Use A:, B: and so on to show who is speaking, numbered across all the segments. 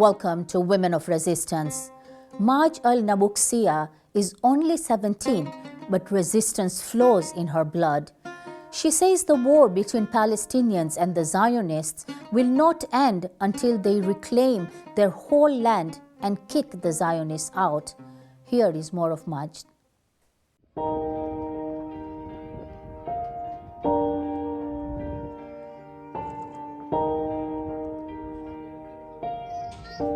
A: Welcome to Women of Resistance. Madj Al-Nabuksieh is only 17, but resistance flows in her blood. She says the war between Palestinians and the Zionists will not end until they reclaim their whole land and kick the Zionists out. Here is more of Madj.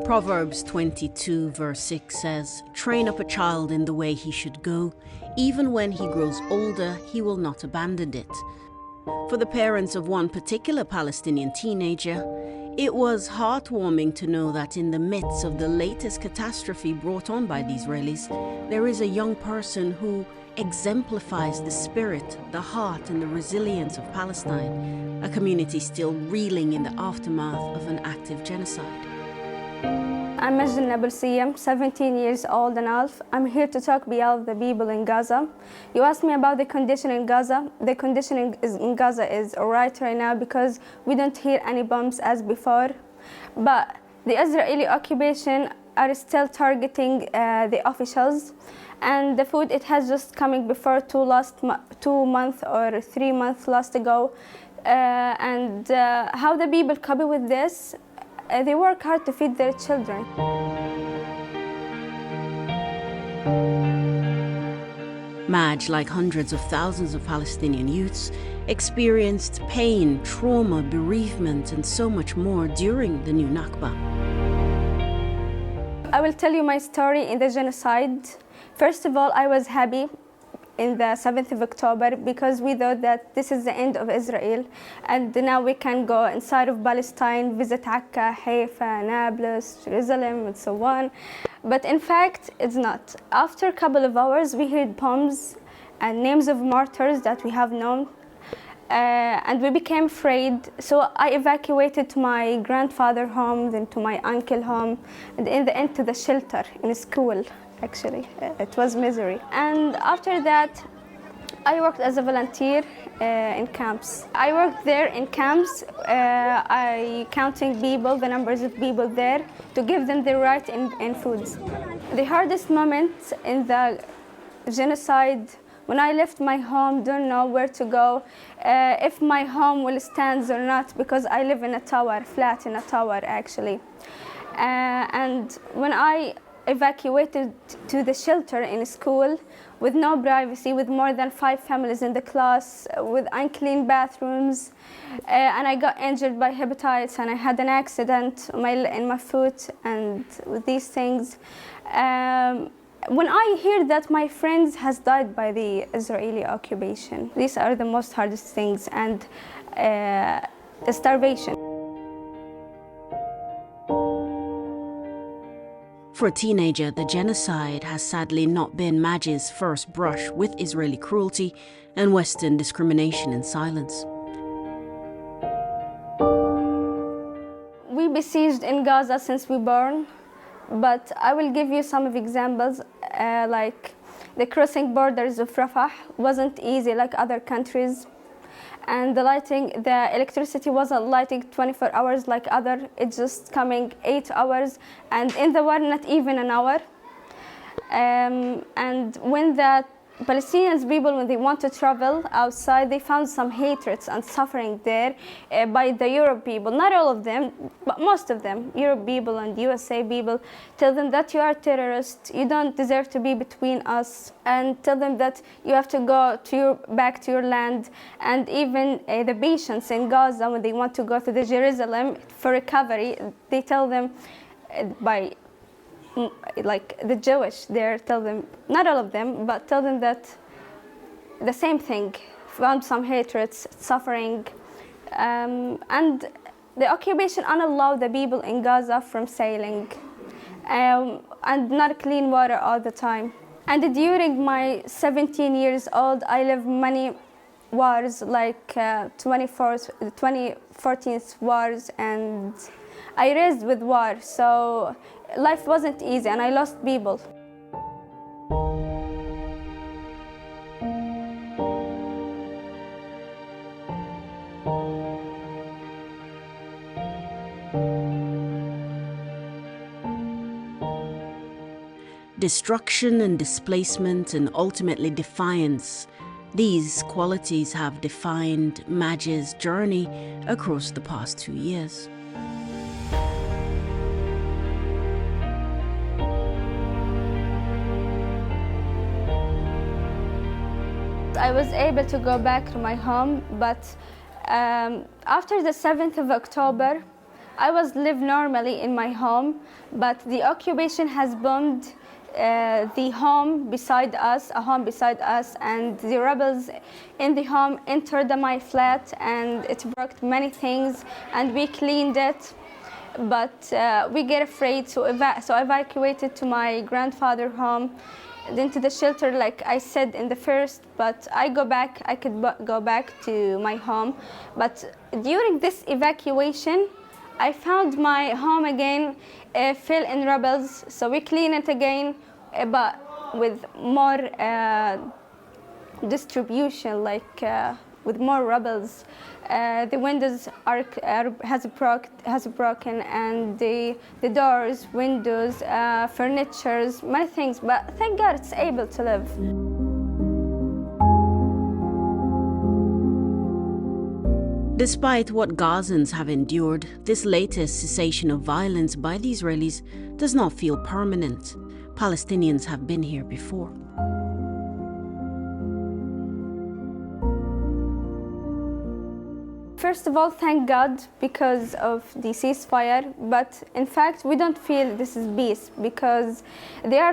B: Proverbs 22 verse 6 says, "Train up a child in the way he should go. Even when he grows older, he will not abandon it." For the parents of one particular Palestinian teenager, it was heartwarming to know that in the midst of the latest catastrophe brought on by the Israelis, there is a young person who exemplifies the spirit, the heart and the resilience of Palestine, a community still reeling in the aftermath of an active genocide.
C: I'm Madj Al-Nabuksieh, 17 years old and half. I'm here to talk about the people in Gaza. You asked me about the condition in Gaza. The condition in Gaza is alright right now because we don't hear any bombs as before. But the Israeli occupation are still targeting the officials. And the food, it has just coming before 2 months or 3 months last ago. How the people cope with this? They work hard to feed their children.
B: Madj, like hundreds of thousands of Palestinian youths, experienced pain, trauma, bereavement, and so much more during the new Nakba.
C: I will tell you my story in the genocide. First of all, I was happy in the 7th of October because we thought that this is the end of Israel and now we can go inside of Palestine, visit Akka, Haifa, Nablus, Jerusalem and so on. But in fact, it's not. After a couple of hours, we heard bombs and names of martyrs that we have known and we became afraid. So I evacuated to my grandfather's home, then to my uncle's home, and in the end to the shelter in school. Actually, it was misery. And after that, I worked as a volunteer in camps. I worked there in camps, I counting people, the numbers of people there, to give them the right in foods. The hardest moment in the genocide, when I left my home, don't know where to go, if my home will stand or not, because I live in a tower, flat in a tower actually. And when I evacuated to the shelter in school with no privacy, with more than 5 families in the class, with unclean bathrooms, and I got injured by hepatitis and I had an accident in my foot and with these things. When I hear that my friends has died by the Israeli occupation, these are the most hardest things, and starvation.
B: For a teenager, the genocide has sadly not been Madj's first brush with Israeli cruelty and Western discrimination in silence.
C: We besieged in Gaza since we born, but I will give you some of examples, like the crossing borders of Rafah wasn't easy like other countries. And the electricity wasn't lighting 24 hours like other, it's just coming 8 hours, and in the war, not even an hour. And when the Palestinian people, when they want to travel outside, they found some hatreds and suffering there by the Europe people. Not all of them, but most of them. Europe people and USA people tell them that you are terrorists, you don't deserve to be between us, and tell them that you have to go back to your land. And even the patients in Gaza, when they want to go to the Jerusalem for recovery, they tell them like the Jewish there, tell them, not all of them, but tell them that the same thing, found some hatred, suffering, and the occupation unallowed the people in Gaza from sailing, and not clean water all the time. And during my 17 years old, I lived many wars, like 2014 wars, and I raised with war, so life wasn't easy and I lost people.
B: Destruction and displacement and ultimately defiance. These qualities have defined Madj's journey across the past 2 years.
C: I was able to go back to my home, but after the 7th of October, I was live normally in my home, but the occupation has bombed the home beside us, and the rebels in the home entered my flat, and it broke many things, and we cleaned it. But we get afraid, so evacuated to my grandfather's home, then to the shelter, like I said in the first. But I could go back to my home. But during this evacuation, I found my home again filled in rebels. So we clean it again, but with more distribution, like with more rebels. The windows has broken, and the doors, windows, furnitures, many things. But thank God it's able to live.
B: Despite what Gazans have endured, this latest cessation of violence by the Israelis does not feel permanent. Palestinians have been here before.
C: First of all, thank God because of the ceasefire, but in fact we don't feel this is peace, because they are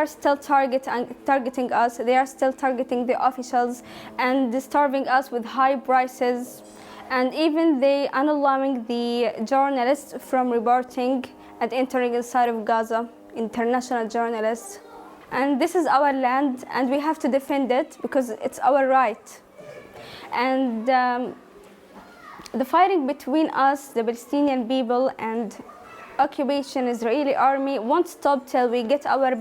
C: still targeting us. They are still targeting the officials and starving us with high prices, and even they unallowing the journalists from reporting and entering inside of Gaza, international journalists. And this is our land, and we have to defend it because it's our right. And the fighting between us, the Palestinian people, and occupation Israeli army won't stop till we get our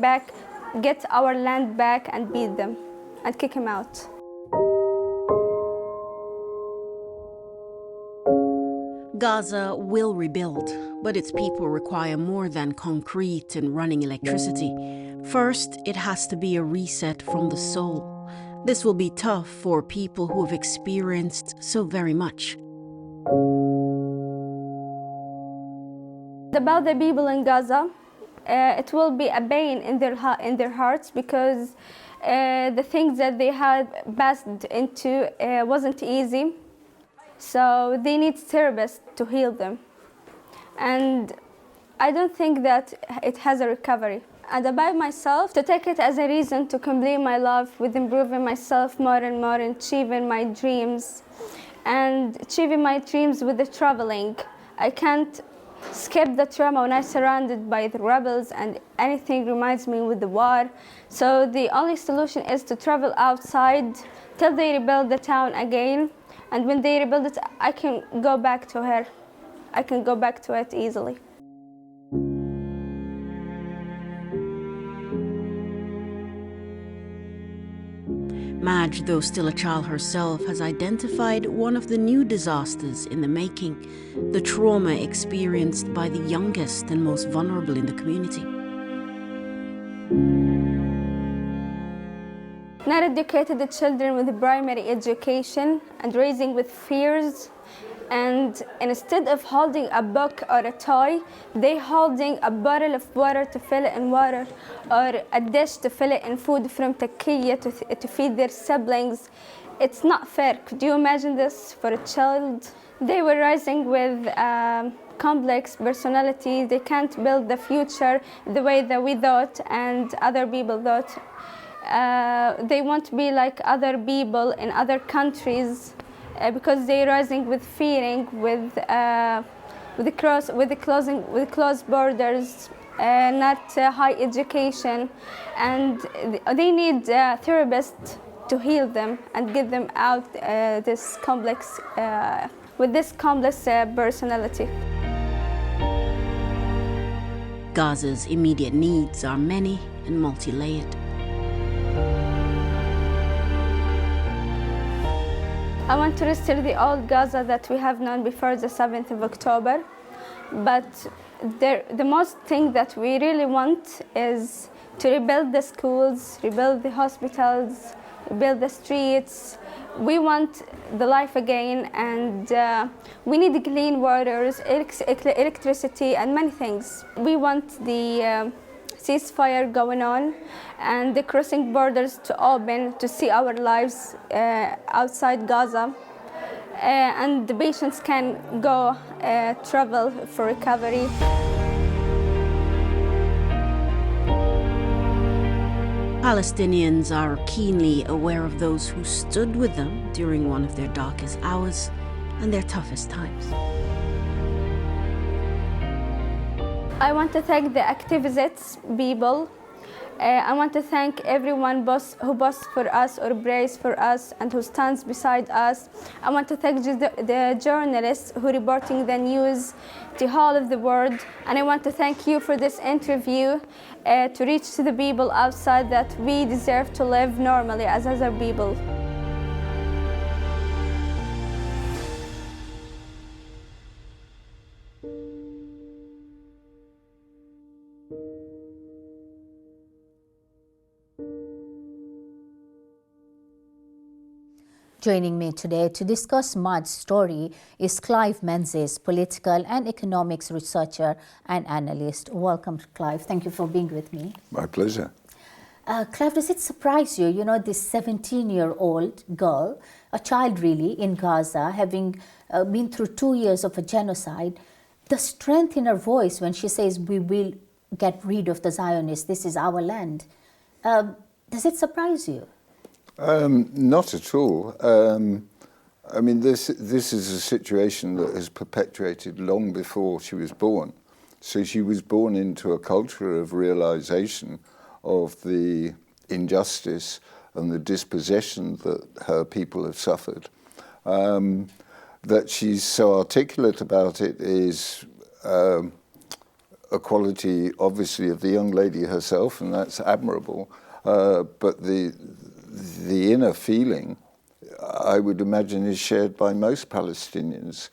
C: land back and beat them and kick them out.
B: Gaza will rebuild, but its people require more than concrete and running electricity. First, it has to be a reset from the soul. This will be tough for people who have experienced so very much.
C: About the people in Gaza, it will be a pain in their hearts, because the things that they had passed into wasn't easy. So they need therapists to heal them. And I don't think that it has a recovery. And about myself, to take it as a reason to complete my life with improving myself more and more, and achieving my dreams. And achieving my dreams with the traveling. I can't skip the trauma when I'm surrounded by the rebels, and anything reminds me with the war. So the only solution is to travel outside till they rebuild the town again. And when they rebuild it, I can go back to her. I can go back to it easily.
B: Madj, though still a child herself, has identified one of the new disasters in the making, the trauma experienced by the youngest and most vulnerable in the community.
C: Not educated the children with primary education and raising with fears, and instead of holding a book or a toy, they holding a bottle of water to fill it in water, or a dish to fill it in food from takiya to feed their siblings. It's not fair. Could you imagine this for a child? They were rising with complex personality. They can't build the future the way that we thought and other people thought. They want to be like other people in other countries, because they're rising with fearing, with closed borders, not high education, and they need therapists to heal them and get them out this complex with this complex personality.
B: Gaza's immediate needs are many and multi-layered.
C: I want to restore the old Gaza that we have known before the 7th of October. But the most thing that we really want is to rebuild the schools, rebuild the hospitals, rebuild the streets. We want the life again, and we need clean waters, electricity, and many things. We want the ceasefire going on and the crossing borders to open to see our lives outside Gaza. And the patients can go travel for recovery.
B: Palestinians are keenly aware of those who stood with them during one of their darkest hours and their toughest times.
C: I want to thank the activists, people. I want to thank everyone who boss for us or prays for us and who stands beside us. I want to thank the journalists who are reporting the news to all of the world. And I want to thank you for this interview to reach to the people outside that we deserve to live normally as other people.
A: Joining me today to discuss Madj's story is Clive Menzies, political and economics researcher and analyst. Welcome, Clive. Thank you for being with me.
D: My pleasure.
A: Clive, does it surprise you, this 17-year-old girl, a child really, in Gaza, having been through 2 years of a genocide, the strength in her voice when she says, we will get rid of the Zionists, this is our land. Does it surprise you?
D: Not at all. I mean, this is a situation that has perpetuated long before she was born. So she was born into a culture of realization of the injustice and the dispossession that her people have suffered. That she's so articulate about it is a quality, obviously, of the young lady herself, and that's admirable. But the inner feeling, I would imagine, is shared by most Palestinians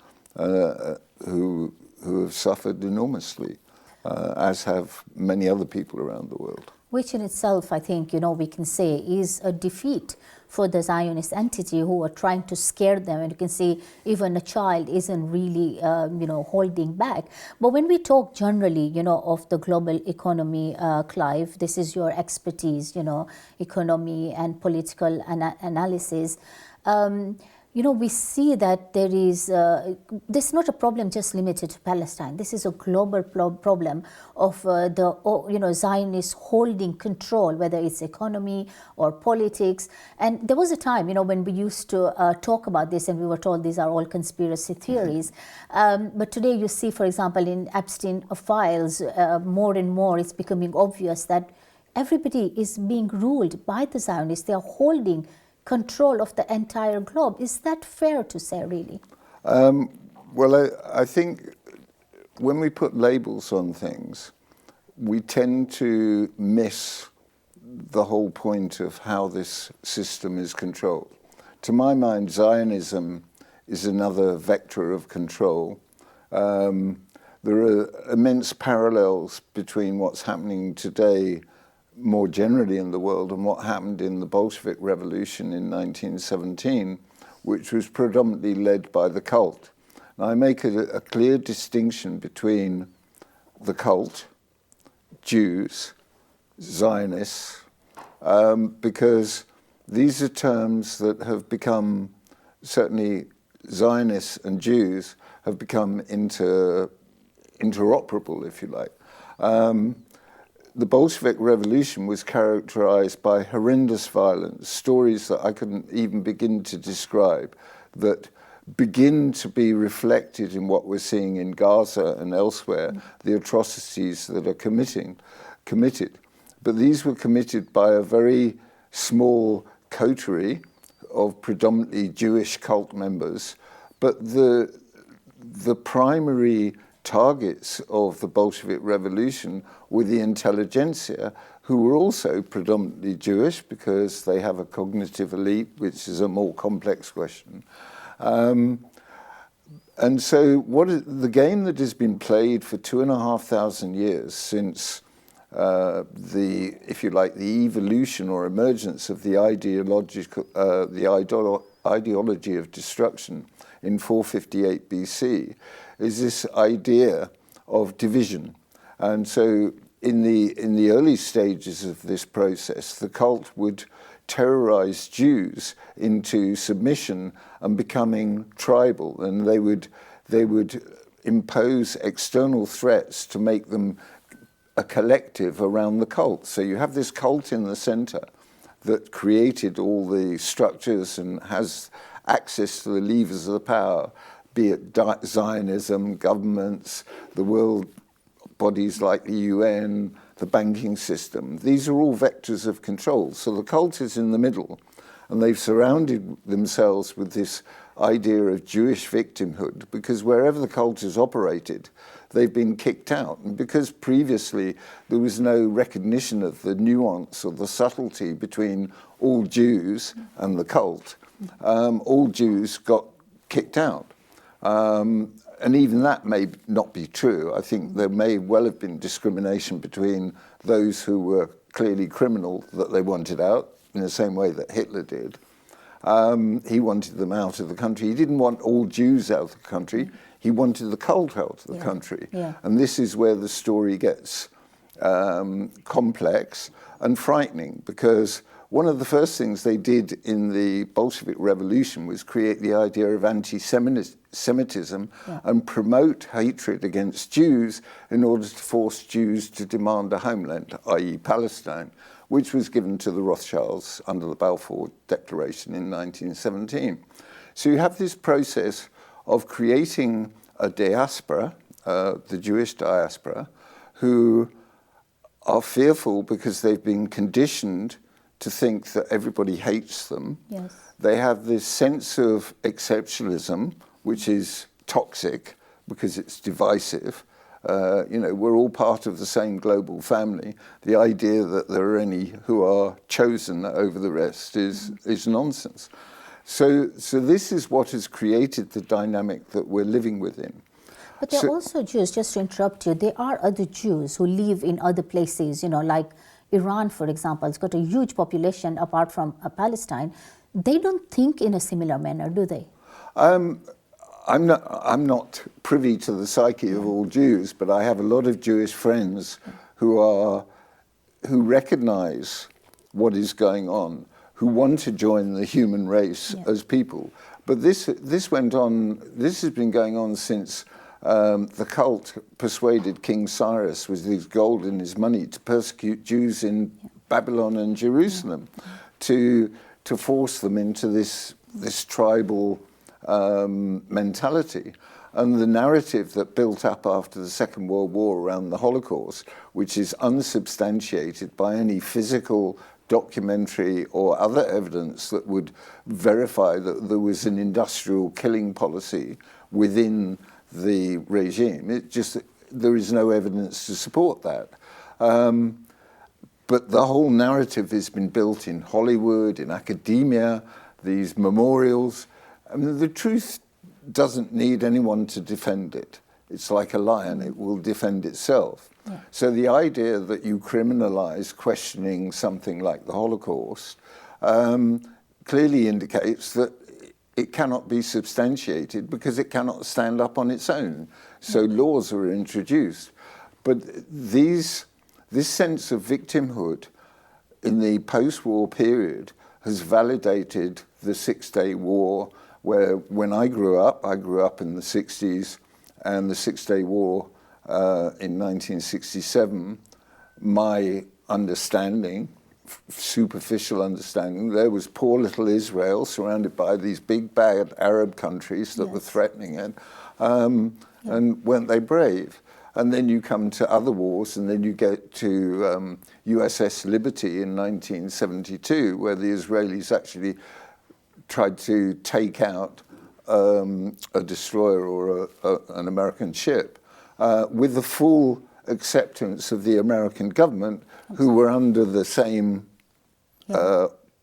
D: who have suffered enormously, as have many other people around the world.
A: Which in itself, I think, we can say is a defeat for the Zionist entity who are trying to scare them. And you can see even a child isn't really, holding back. But when we talk generally, of the global economy, Clive, this is your expertise, economy and political analysis. We see that there is, this is not a problem just limited to Palestine. This is a global problem of the Zionists holding control, whether it's economy or politics. And there was a time, when we used to talk about this and we were told these are all conspiracy theories. But today you see, for example, in Epstein files, more and more it's becoming obvious that everybody is being ruled by the Zionists. They are holding control of the entire globe. Is that fair to say, really?
D: Well, I think when we put labels on things, we tend to miss the whole point of how this system is controlled. To my mind, Zionism is another vector of control. There are immense parallels between what's happening today more generally in the world and what happened in the Bolshevik Revolution in 1917, which was predominantly led by the cult. Now, I make a clear distinction between the cult, Jews, Zionists, because these are terms that have become, certainly Zionists and Jews have become interoperable, if you like. The Bolshevik Revolution was characterized by horrendous violence, stories that I couldn't even begin to describe, that begin to be reflected in what we're seeing in Gaza and elsewhere, the atrocities that are committed. But these were committed by a very small coterie of predominantly Jewish cult members, but the primary targets of the Bolshevik Revolution were the intelligentsia, who were also predominantly Jewish because they have a cognitive elite, which is a more complex question. And so the game that has been played for 2,500 years since if you like, the evolution or emergence of the ideology of destruction in 458 BC, is this idea of division. And so in the early stages of this process, the cult would terrorize Jews into submission and becoming tribal, and they would impose external threats to make them a collective around the cult. So you have this cult in the center that created all the structures and has access to the levers of the power, be it Zionism, governments, the world bodies like the UN, the banking system. These are all vectors of control. So the cult is in the middle, and they've surrounded themselves with this idea of Jewish victimhood, because wherever the cult has operated, they've been kicked out. And because previously there was no recognition of the nuance or the subtlety between all Jews and the cult, all Jews got kicked out. And even that may not be true. I think there may well have been discrimination between those who were clearly criminal that they wanted out, in the same way that Hitler did. He wanted them out of the country. He didn't want all Jews out of the country. He wanted the cult out of the country. Yeah. And this is where the story gets complex and frightening, because one of the first things they did in the Bolshevik Revolution was create the idea of anti-Semitism and promote hatred against Jews in order to force Jews to demand a homeland, i.e. Palestine, which was given to the Rothschilds under the Balfour Declaration in 1917. So you have this process of creating a diaspora, the Jewish diaspora, who are fearful because they've been conditioned to think that everybody hates them.
A: Yes.
D: They have this sense of exceptionalism, which is toxic because it's divisive. We're all part of the same global family. The idea that there are any who are chosen over the rest is nonsense. So this is what has created the dynamic that we're living within.
A: But there are also Jews, just to interrupt you, there are other Jews who live in other places, like Iran, for example. It's got a huge population apart from Palestine. They don't think in a similar manner, do they? I'm
D: not privy to the psyche of all Jews, but I have a lot of Jewish friends who recognize what is going on, who want to join the human race as people. But this has been going on since the cult persuaded King Cyrus with his gold and his money to persecute Jews in Babylon and Jerusalem, to force them into this tribal mentality. And the narrative that built up after the Second World War around the Holocaust, which is unsubstantiated by any physical, documentary or other evidence that would verify that there was an industrial killing policy within the regime. There is no evidence to support that. But the whole narrative has been built in Hollywood, in academia, these memorials. I mean, the truth doesn't need anyone to defend it. It's like a lion, it will defend itself. Yeah. So the idea that you criminalize questioning something like the Holocaust clearly indicates that it cannot be substantiated because it cannot stand up on its own. So laws are introduced. But this sense of victimhood in the post-war period has validated the Six-Day War, where when I grew up in the 60s, and the Six-Day War in 1967, my understanding, superficial understanding, there was poor little Israel surrounded by these big bad Arab countries that were threatening it, and weren't they brave? And then you come to other wars, and then you get to USS Liberty in 1972, where the Israelis actually tried to take out a destroyer or an American ship with the full acceptance of the American government, who were under the same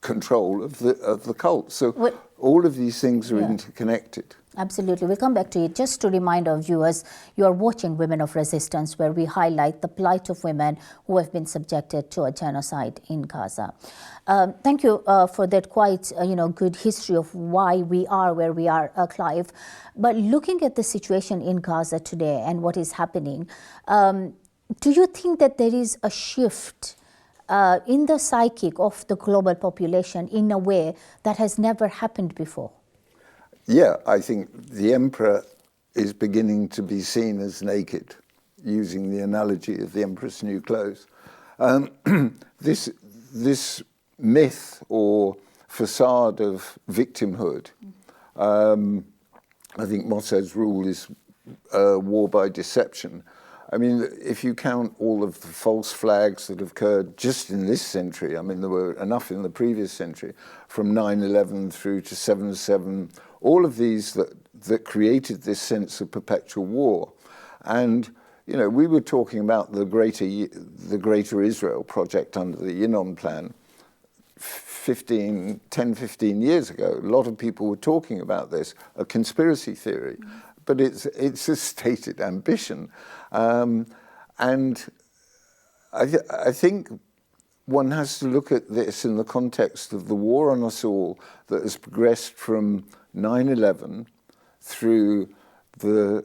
D: control of the cult. So all of these things are interconnected.
A: Absolutely. We'll come back to it. Just to remind our viewers, you are watching Women of Resistance, where we highlight the plight of women who have been subjected to a genocide in Gaza. Thank you for that quite good history of why we are where we are, Clive. But looking at the situation in Gaza today and what is happening, do you think that there is a shift in the psychic of the global population in a way that has never happened before?
D: Yeah, I think the emperor is beginning to be seen as naked, using the analogy of the empress' new clothes. This myth or facade of victimhood, I think Mossad's rule is war by deception. I mean, if you count all of the false flags that have occurred just in this century, I mean, there were enough in the previous century, from 9/11 through to 7/7, all of these that created this sense of perpetual war. And, we were talking about the Greater Israel project under the Yinon Plan 10, 15 years ago. A lot of people were talking about this, a conspiracy theory. But it's a stated ambition. And I think one has to look at this in the context of the war on us all that has progressed from 9/11 through the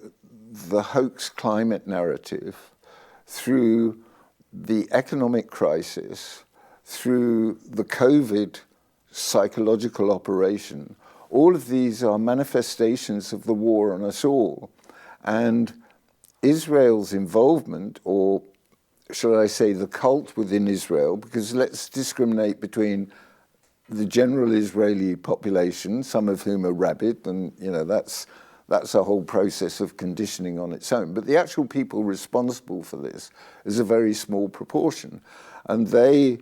D: hoax climate narrative, through the economic crisis, through the COVID psychological operation. All of these are manifestations of the war on us all. And Israel's involvement, or shall I say the cult within Israel, because let's discriminate between the general Israeli population, some of whom are rabid, and that's a whole process of conditioning on its own. But the actual people responsible for this is a very small proportion. And they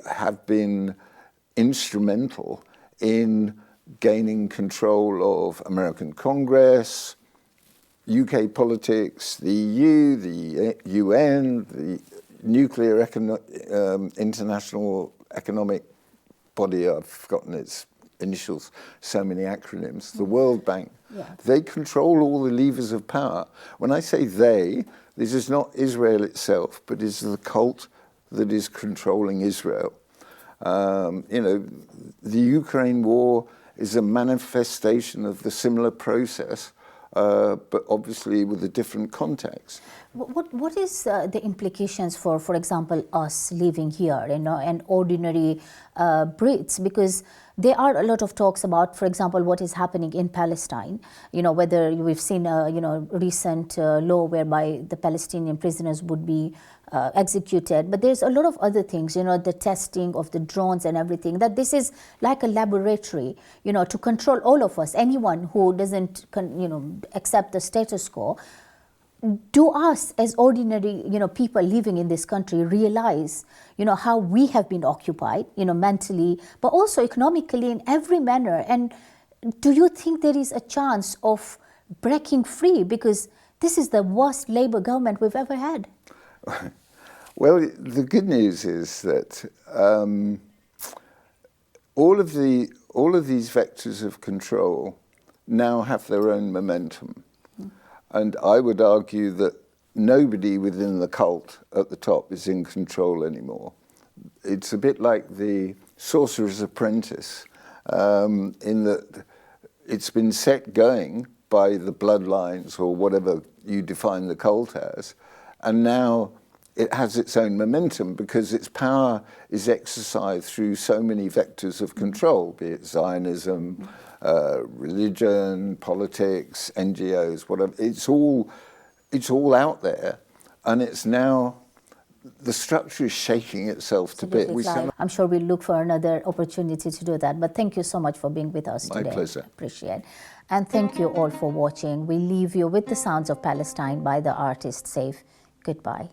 D: have been instrumental in gaining control of American Congress, UK politics, the EU, the UN, the nuclear international economic body, I've forgotten its initials, so many acronyms, the World Bank. Yeah. They control all the levers of power. When I say they, this is not Israel itself, but it's the cult that is controlling Israel. The Ukraine war is a manifestation of the similar process, but obviously with a different context.
A: What is the implications for example, us living here, and ordinary Brits? Because there are a lot of talks about, for example, what is happening in Palestine. Whether we've seen a recent law whereby the Palestinian prisoners would be executed, but there's a lot of other things, the testing of the drones and everything, that this is like a laboratory, to control all of us, anyone who doesn't, accept the status quo. Do us as ordinary, people living in this country realize, how we have been occupied, mentally, but also economically in every manner? And do you think there is a chance of breaking free? Because this is the worst Labour government we've ever had.
D: Well, the good news is that all of these vectors of control now have their own momentum. And I would argue that nobody within the cult at the top is in control anymore. It's a bit like the Sorcerer's Apprentice, in that it's been set going by the bloodlines or whatever you define the cult as, and now it has its own momentum because its power is exercised through so many vectors of control, be it Zionism, religion, politics, NGOs, whatever. It's all out there, and it's now, the structure is shaking itself to bits.
A: I'm sure we'll look for another opportunity to do that. But thank you so much for being with us today.
D: My pleasure.
A: Appreciate. And thank you all for watching. We leave you with the sounds of Palestine by the artist Saif. Goodbye.